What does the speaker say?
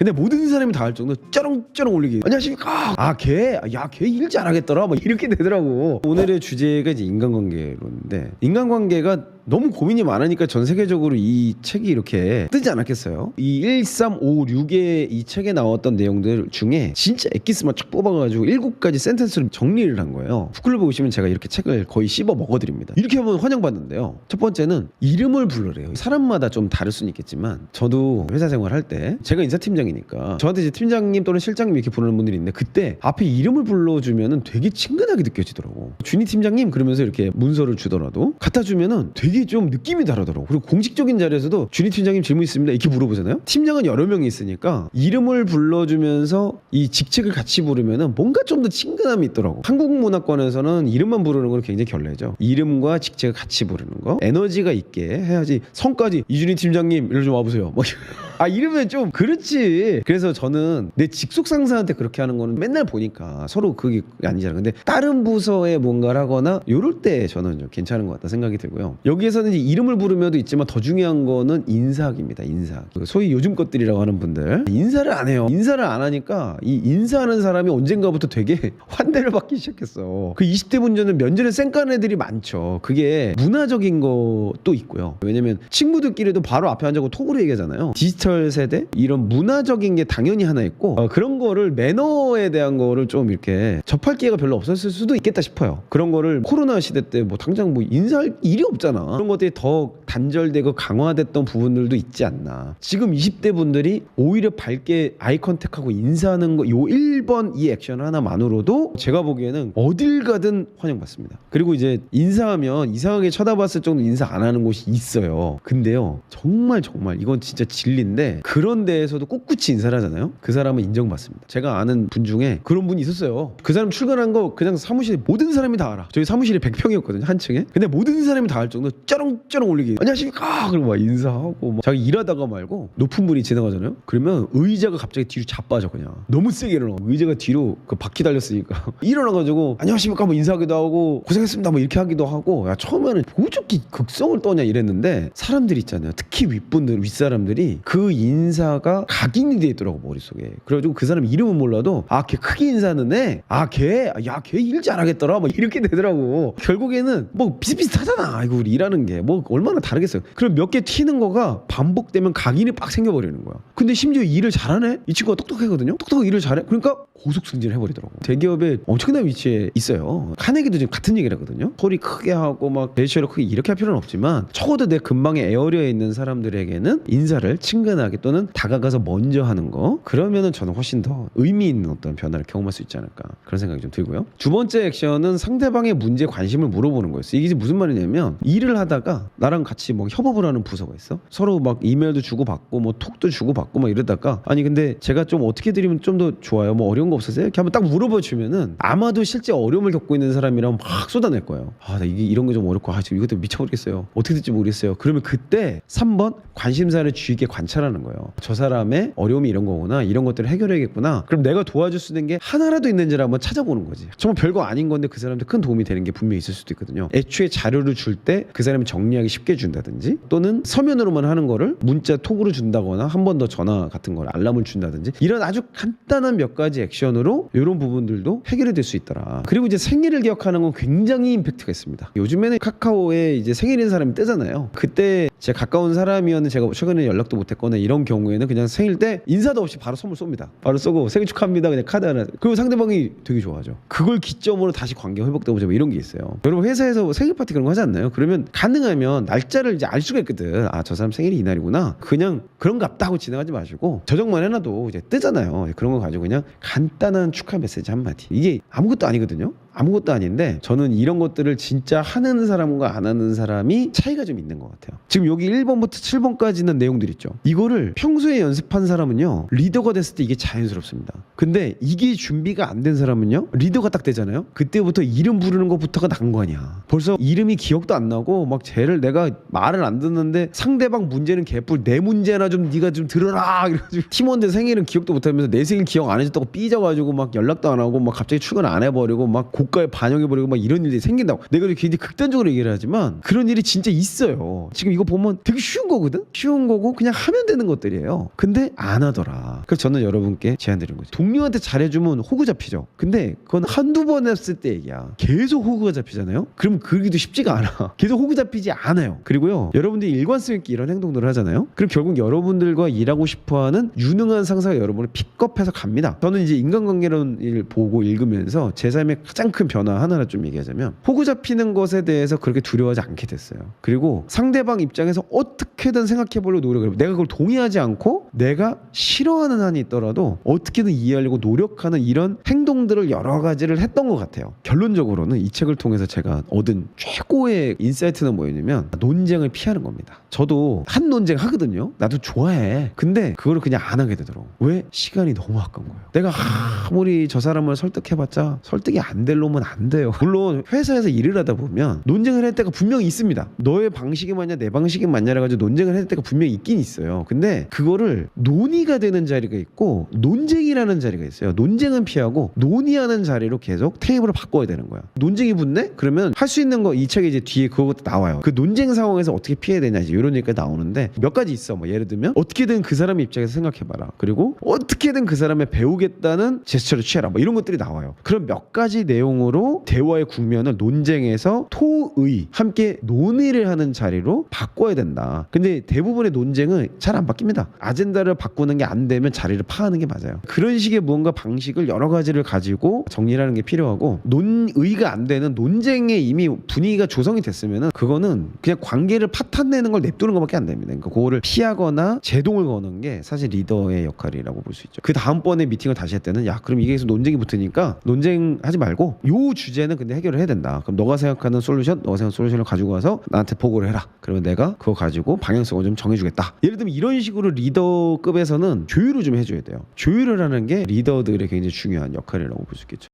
근데 모든 사람이 다 할 정도로 쩌렁쩌렁 올리기. 안녕하십니까. 걔 일 잘하겠더라. 막 이렇게 되더라고. 오늘의 주제가 이제 인간관계론인데, 인간관계가 너무 고민이 많으니까 전 세계적으로 이 책이 이렇게 뜨지 않았겠어요? 이 1356의 이 책에 나왔던 내용들 중에 진짜 엑기스만 쫙 뽑아가지고 7가지 센텐스로 정리를 한 거예요. 북클럽 보시면 제가 이렇게 책을 거의 씹어 먹어드립니다. 이렇게 하면 환영받는데요. 첫 번째는 이름을 부르래요. 사람마다 좀 다를 수는 있겠지만, 저도 회사 생활할 때 제가 인사팀장이니까 저한테 이제 팀장님 또는 실장님 이렇게 부르는 분들이 있는데, 그때 앞에 이름을 불러주면은 되게 친근하게 느껴지더라고. 준이 팀장님 그러면서 이렇게 문서를 주더라도 갖다 주면은 되게 좀 느낌이 다르더라고. 그리고 공식적인 자리에서도 준이 팀장님 질문 있습니다 이렇게 물어보잖아요. 팀장은 여러 명이 있으니까 이름을 불러주면서 이 직책을 같이 부르면은 뭔가 좀 더 친근함이 있더라고. 한국 문화권에서는 이름만 부르는 건 굉장히 결례죠. 이름과 직책을 같이 부르는 거, 에너지가 있게 해야지. 성까지 이준희 팀장님 이리 좀 와보세요. 이러면 좀 그렇지. 그래서 저는 내 직속 상사한테 그렇게 하는 거는 맨날 보니까 서로 그게 아니잖아. 근데 다른 부서에 뭔가를 하거나 요럴 때 저는 괜찮은 것 같다 생각이 들고요. 여기에서는 이제 이름을 부르며도 있지만 더 중요한 거는 인사학입니다. 인사학. 소위 요즘 것들이라고 하는 분들 인사를 안 해요. 인사를 안 하니까 이 인사하는 사람이 언젠가부터 되게 환대를 받기 시작했어. 그 20대 분들은 면전에 쌩까는 애들이 많죠. 그게 문화적인 것도 있고요. 왜냐면 친구들끼리도 바로 앞에 앉아고 톡으로 얘기하잖아요. 디지털 세대 이런 문화적인 게 당연히 하나 있고, 그런 거를 매너에 대한 거를 좀 이렇게 접할 기회가 별로 없었을 수도 있겠다 싶어요. 그런 거를 코로나 시대 때 뭐 당장 뭐 인사할 일이 없잖아. 그런 것들이 더 단절되고 강화됐던 부분들도 있지 않나. 지금 20대 분들이 오히려 밝게 아이 컨택하고 인사하는 거, 요 1번 이 액션 하나만으로도 제가 보기에는 어딜 가든 환영받습니다. 그리고 이제 인사하면 이상하게 쳐다봤을 정도 인사 안 하는 곳이 있어요. 근데요, 정말 이건 진짜 진리인데, 그런 데에서도 꿋꿋이 인사를 하잖아요. 그 사람은 인정받습니다. 제가 아는 분 중에 그런 분이 있었어요. 그 사람 출근한 거 그냥 사무실에 모든 사람이 다 알아. 저희 사무실이 100평이었거든요, 한 층에. 근데 모든 사람이 다 알 정도로 쩌렁쩌렁 올리기. 안녕하십니까. 그리고 막 인사하고 막. 자기 일하다가 말고 높은 분이 지나가잖아요. 그러면 의자가 갑자기 뒤로 자빠져. 그냥 너무 세게 일어나. 의자가 뒤로 그 바퀴 달렸으니까 일어나가지고 안녕하십니까 뭐 인사하기도 하고 고생했습니다 뭐 이렇게 하기도 하고. 야, 처음에는 도저히 극성을 떠냐 이랬는데, 사람들이 있잖아요, 특히 윗분들 윗사람들이 그 인사가 각인이 돼 있더라고, 머릿속에. 그래가지고 그 사람 이름은 몰라도 걔 크게 인사하는 애, 걔 일 잘하겠더라 막 이렇게 되더라고. 결국에는 뭐 비슷비슷하잖아. 이거 우리 일하는 게 뭐 얼마나 다르겠어요. 그럼 몇 개 튀는 거가 반복되면 각인이 빡 생겨버리는 거야. 근데 심지어 일을 잘하네? 이 친구가 똑똑하거든요. 똑똑하고 일을 잘해? 그러니까 고속 승진을 해버리더라고. 대기업에 엄청난 위치에 있어요. 카네기도 지금 같은 얘기를 하거든요. 소리 크게 하고 막 제스처를 크게 이렇게 할 필요는 없지만, 적어도 내 근방에 에어리어에 있는 사람들에게는 인사를 친근하게 또는 다가가서 먼저 하는 거, 그러면은 저는 훨씬 더 의미 있는 어떤 변화를 경험할 수 있지 않을까, 그런 생각이 좀 들고요. 두 번째 액션은 상대방의 문제에 관심을 물어보는 거였어요. 이게 무슨 말이냐면, 일을 하다가 나랑 같이 뭐 협업을 하는 부서가 있어. 서로 막 이메일도 주고받고 뭐 톡도 주고받고 막 이러다가, 아니 근데 제가 좀 어떻게 드리면 좀 더 좋아요, 뭐 어려운 거 없으세요? 이렇게 한번 딱 물어봐 주면은 아마도 실제 어려움을 겪고 있는 사람이랑 막 쏟아낼 거예요. 나 이게 이런 게 좀 어렵고, 지금 이것 때문에 미쳐버리겠어요, 어떻게 될지 모르겠어요. 그러면 그때 3번 관심사를 주의 깊게 관찰하는 거예요. 저 사람의 어려움이 이런 거구나, 이런 것들을 해결해야겠구나. 그럼 내가 도와줄 수 있는 게 하나라도 있는지를 한번 찾아보는 거지. 정말 별거 아닌 건데 그 사람한테 큰 도움이 되는 게 분명히 있을 수도 있거든요. 애초에 자료를 줄 때 그 사람이 정리하기 쉽게 준다든지, 또는 서면으로만 하는 거를 문자 톡으로 준다거나 한 번 더 전화 같은 걸 알람을 준다든지, 이런 아주 간단한 몇 가지 액션으로 이런 부분들도 해결이 될 수 있더라. 그리고 이제 생일을 기억하는 건 굉장히 임팩트가 있습니다. 요즘에는 카카오에 이제 생일인 사람이 뜨잖아요. 그때 제 가까운 사람이었는데 제가 최근에 연락도 못했거나 이런 경우에는 그냥 생일 때 인사도 없이 바로 선물 쏩니다. 바로 쏘고 생일 축하합니다 그냥 카드 하나. 그리고 상대방이 되게 좋아하죠. 그걸 기점으로 다시 관계가 회복되고 뭐 이런 게 있어요. 여러분 회사에서 생일 파티 그런 거 하지 않나요? 그러면 가능하면 날짜를 이제 알 수가 있거든. 저 사람 생일이 이날이구나. 그냥 그런갑다 하고 지나가지 마시고, 저장만 해놔도 이제 뜨잖아요. 그런 거 가지고 그냥 간단한 축하 메시지 한마디. 이게 아무것도 아니거든요. 아무것도 아닌데, 저는 이런 것들을 진짜 하는 사람과 안 하는 사람이 차이가 좀 있는 것 같아요. 지금 여기 1번부터 7번까지는 내용들 있죠. 이거를 평소에 연습한 사람은요, 리더가 됐을 때 이게 자연스럽습니다. 근데 이게 준비가 안 된 사람은요, 리더가 딱 되잖아요. 그때부터 이름 부르는 것부터가 난 거 아니야. 벌써 이름이 기억도 안 나고 막 쟤를 내가 말을 안 듣는데 상대방 문제는 개뿔, 내 문제나 좀 네가 좀 들어라 이래가지고 팀원들 생일은 기억도 못하면서 내 생일 기억 안 해줬다고 삐져가지고 막 연락도 안 하고 막 갑자기 출근 안 해버리고 막 고가에 반영해버리고 막 이런 일이 생긴다고. 내가 굉장히 극단적으로 얘기를 하지만 그런 일이 진짜 있어요. 지금 이거 보면 되게 쉬운 거거든. 쉬운 거고 그냥 하면 되는 것들이에요. 근데 안 하더라. 그래서 저는 여러분께 제안드린 거죠. 동료한테 잘해주면 호구 잡히죠. 근데 그건 한두 번 했을 때 얘기야. 계속 호구가 잡히잖아요. 그럼 그러기도 쉽지가 않아. 계속 호구 잡히지 않아요. 그리고요, 여러분들이 일관성 있게 이런 행동들을 하잖아요. 그럼 결국 여러분들과 일하고 싶어하는 유능한 상사가 여러분을 픽업해서 갑니다. 저는 이제 인간관계론을 보고 읽으면서 제 삶의 가장 큰 변화 하나를 좀 얘기하자면, 호구 잡히는 것에 대해서 그렇게 두려워하지 않게 됐어요. 그리고 상대방 입장에서 어떻게든 생각해보려고 노력을 해요. 내가 그걸 동의하지 않고 내가 싫어하는 한이 있더라도 어떻게든 이해하려고 노력하는 이런 행동들을 여러 가지를 했던 것 같아요. 결론적으로는 이 책을 통해서 제가 얻은 최고의 인사이트는 뭐였냐면, 논쟁을 피하는 겁니다. 저도 한 논쟁 하거든요. 나도 좋아해. 근데 그거를 그냥 안 하게 되더라고. 왜? 시간이 너무 아까운 거예요. 내가 아무리 저 사람을 설득해봤자 설득이 안 될 놈은 안 돼요. 물론 회사에서 일을 하다 보면 논쟁을 할 때가 분명히 있습니다. 너의 방식이 맞냐 내 방식이 맞냐라 가지고 논쟁을 할 때가 분명히 있긴 있어요. 근데 그거를 논의가 되는 자리가 있고 논쟁이라는 자리가 있어요. 논쟁은 피하고 논의하는 자리로 계속 테이블을 바꿔야 되는 거야. 논쟁이 붙네? 그러면 할 수 있는 거, 이 책에 이제 뒤에 그것도 나와요. 그 논쟁 상황에서 어떻게 피해야 되냐 이런 얘기가 나오는데, 몇 가지 있어. 뭐 예를 들면 어떻게든 그 사람의 입장에서 생각해봐라. 그리고 어떻게든 그 사람의 배우겠다는 제스처를 취해라. 뭐 이런 것들이 나와요. 그런 몇 가지 내용으로 대화의 국면을 논쟁에서 토의 함께 논의를 하는 자리로 바꿔야 된다. 근데 대부분의 논쟁은 잘 안 바뀝니다. 아젠다를 바꾸는 게 안 되면 자리를 파하는 게 맞아요. 그런 식의 무언가 방식을 여러 가지를 가지고 정리하는 게 필요하고, 논의가 안 되는 논쟁에 이미 분위기가 조성이 됐으면은 그거는 그냥 관계를 파탄내는 걸 냅두는 것밖에 안 됩니다. 그러니까 그거를 피하거나 제동을 거는 게 사실 리더의 역할이라고 볼 수 있죠. 그 다음번에 미팅을 다시 할 때는, 야 그럼 이게 계속 논쟁이 붙으니까 논쟁하지 말고 요 주제는 근데 해결을 해야 된다. 그럼 너가 생각하는 솔루션, 너가 생각하는 솔루션을 가지고 와서 나한테 보고를 해라. 그러면 내가 그거 가지고 방향성을 좀 정해주겠다. 예를 들면 이런 식으로 리더급에서는 조율을 좀 해줘야 돼요. 조율을 하는 게 리더들의 굉장히 중요한 역할이라고 볼 수 있겠죠.